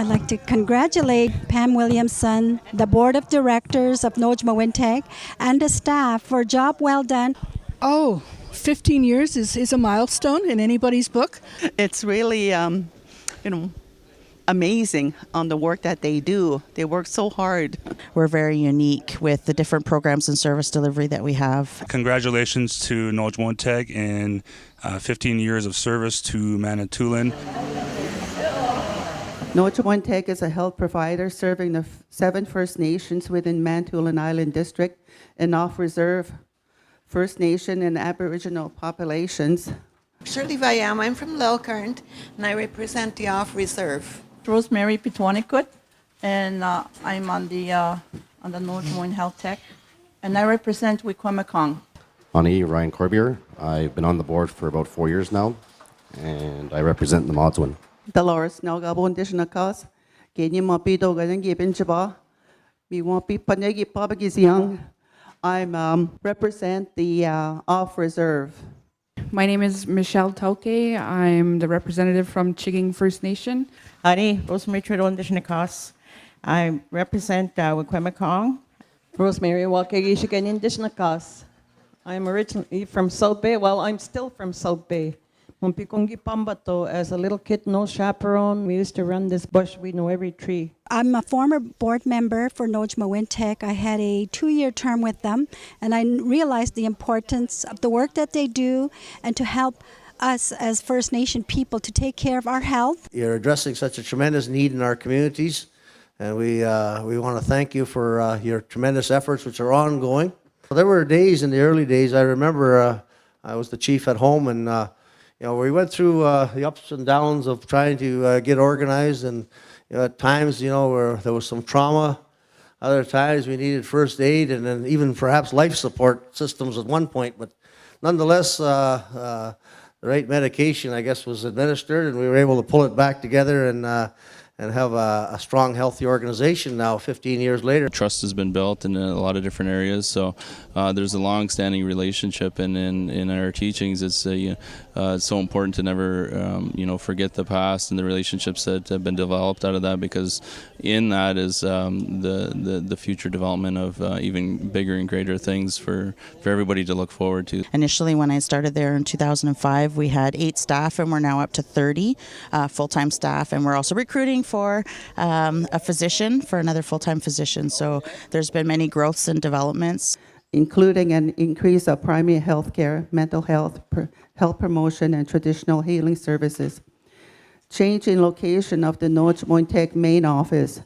I'd like to congratulate Pam Williamson, the Board of Directors of Noojmowin Teg, and the staff for a job well done. Oh, 15 years is a milestone in anybody's book. It's really, amazing on the work that they do. They work so hard. We're very unique with the different programs and service delivery that we have. Congratulations to Noojmowin Teg and 15 years of service to Manitoulin. Noojmowin Teg is a health provider serving the 7 First Nations within Manitoulin Island District and off-reserve First Nation and Aboriginal populations. Shirley Vayam, I'm from Lelkarnt, and I represent the off-reserve. Rosemary Pitwanikut, and I'm on the Noojmowin Health Tech, and I represent Wikwemekong. Ani Ryan Corbier. I've been on the board for about 4 years now, and I represent the Modswin. Dolores Nalgabo Indishnakas, Kenya Mapido Ganangibin Jaba, Miwapi Panegi Pabagiziang. I represent the off-reserve. My name is Michelle Tauke. I'm the representative from Chiging First Nation. Ani Rosemary Tredondishnakas. I represent Wikwemekong. Rosemary Wakagishigan Indishnakas. I'm originally from South Bay. Well, I'm still from South Bay. Mumpikongi Pambato, as a little kid, no chaperone. We used to run this bush. We know every tree. I'm a former board member for Noojmowin Teg. I had a 2-year term with them, and I realized the importance of the work that they do and to help us as First Nation people to take care of our health. You're addressing such a tremendous need in our communities, and we want to thank you for your tremendous efforts, which are ongoing. There were days in the early days, I remember I was the chief at home, and we went through the ups and downs of trying to get organized, and at times, where there was some trauma. Other times we needed first aid, and then even perhaps life support systems at one point. But nonetheless, the right medication, I guess, was administered, and we were able to pull it back together and have a strong, healthy organization now, 15 years later. Trust has been built in a lot of different areas, so there's a long-standing relationship, and in our teachings, it's so important to never, forget the past and the relationships that have been developed out of that, because in that is the future development of even bigger and greater things for everybody to look forward to. Initially, when I started there in 2005, we had 8 staff, and we're now up to 30 full-time staff, and we're also recruiting for a physician, for another full-time physician. So there's been many growths and developments, including an increase of primary health care, mental health, health promotion, and traditional healing services. Change in location of the Noojmowin Teg main office,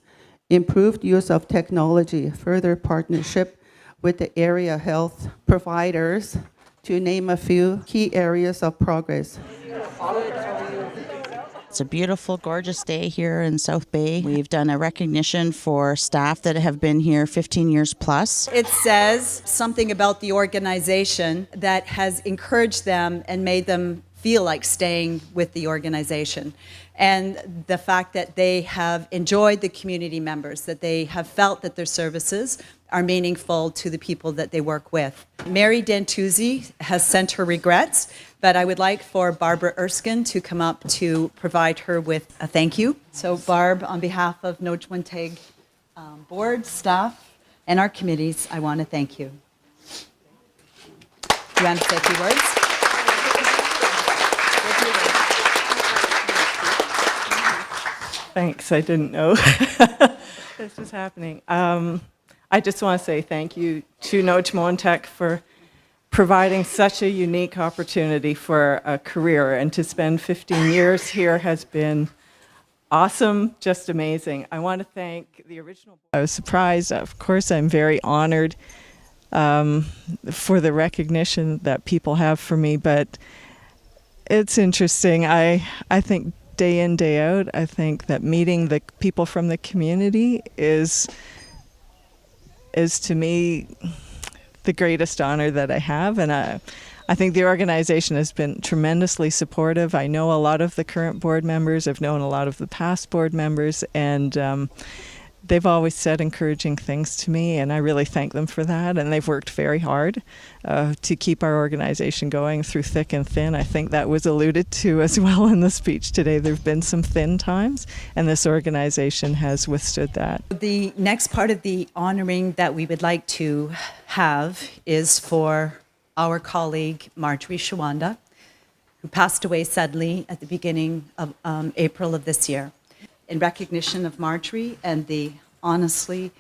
improved use of technology, further partnership with the area health providers, to name a few key areas of progress. It's a beautiful, gorgeous day here in South Bay. We've done a recognition for staff that have been here 15 years plus. It says something about the organization that has encouraged them and made them feel like staying with the organization. And the fact that they have enjoyed the community members, that they have felt that their services are meaningful to the people that they work with. Mary Dentuzzi has sent her regrets, but I would like for Barbara Erskine to come up to provide her with a thank you. So Barb, on behalf of Noojmowin Teg board, staff, and our committees, I want to thank you. Do you want to say a few words? Thanks, I didn't know this was happening. I just want to say thank you to Noojmowin Teg for providing such a unique opportunity for a career, and to spend 15 years here has been awesome, just amazing. I want to thank the original board. I was surprised. Of course, I'm very honored for the recognition that people have for me, but it's interesting. I think day in, day out, I think that meeting the people from the community is to me the greatest honor that I have, and I think the organization has been tremendously supportive. I know a lot of the current board members, I've known a lot of the past board members, and they've always said encouraging things to me, and I really thank them for that. And they've worked very hard to keep our organization going through thick and thin. I think that was alluded to as well in the speech today. There have been some thin times, and this organization has withstood that. The next part of the honoring that we would like to have is for our colleague Marjorie Shawanda, who passed away suddenly at the beginning of April of this year. In recognition of Marjorie and the honestly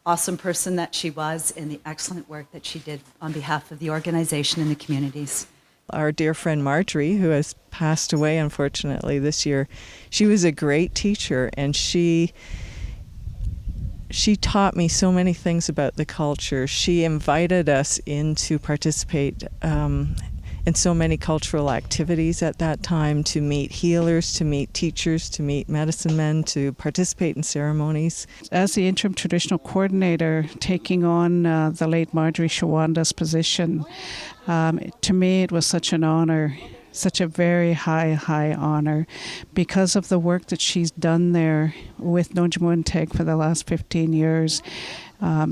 awesome person that she was and the excellent work that she did on behalf of the organization and the communities. Our dear friend Marjorie, who has passed away unfortunately this year, she was a great teacher, and she taught me so many things about the culture. She invited us in to participate in so many cultural activities at that time, to meet healers, to meet teachers, to meet medicine men, to participate in ceremonies. As the interim traditional coordinator, taking on the late Marjorie Shawanda's position, to me it was such an honor, such a very high honor, because of the work that she's done there with Noojmowin Teg for the last 15 years.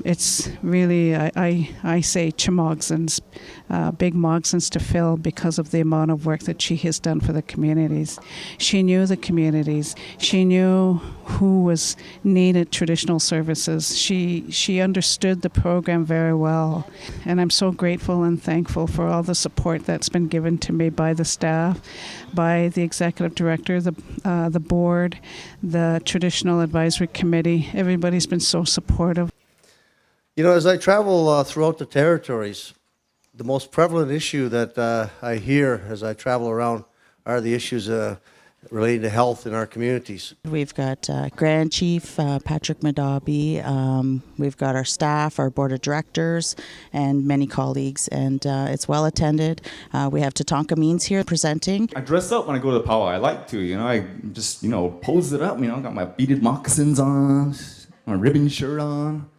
It's really, I say, Chamogsans, big Mogsans to fill because of the amount of work that she has done for the communities. She knew the communities. She knew who was needed traditional services. She understood the program very well. And I'm so grateful and thankful for all the support that's been given to me by the staff, by the executive director, the board, the traditional advisory committee. Everybody's been so supportive. You know, as I travel throughout the territories, the most prevalent issue that I hear as I travel around are the issues relating to health in our communities. We've got Grand Chief Patrick Madabi, we've got our staff, our board of directors, and many colleagues, and it's well attended. We have Tatanka Means here presenting. I dress up when I go to the powwow. I like to, you know, I just, pose it up, got my beaded moccasins on, my ribbon shirt on,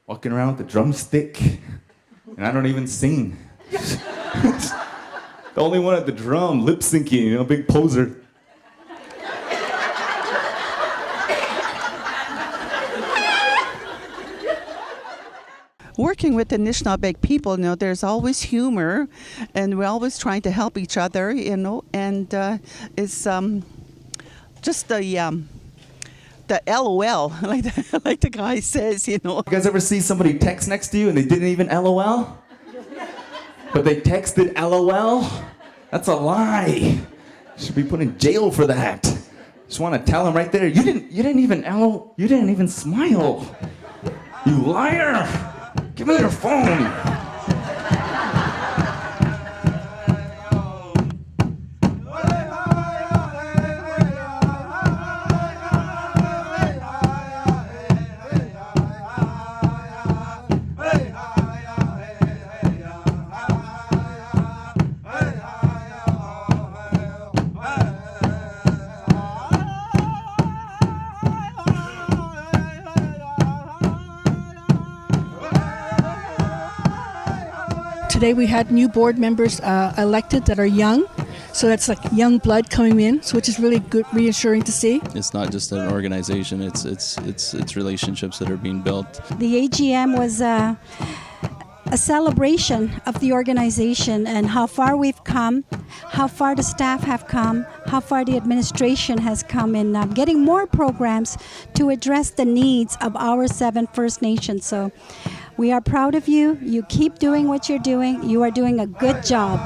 walking around with the drumstick, and I don't even sing. The only one at the drum, lip syncing, big poser. Working with the Anishinaabe people, there's always humor, and we're always trying to help each other, and it's just the LOL, like the guy says, You guys ever see somebody text next to you and they didn't even LOL? But they texted LOL? That's a lie. Should be put in jail for that. Just want to tell him right there, you didn't even smile. You liar! Give me your phone. Today we had new board members elected that are young, so that's like young blood coming in, so which is really good, reassuring to see. It's not just an organization; it's relationships that are being built. The AGM was a celebration of the organization and how far we've come, how far the staff have come, how far the administration has come in getting more programs to address the needs of our 7 First Nations. So we are proud of you. You keep doing what you're doing. You are doing a good job.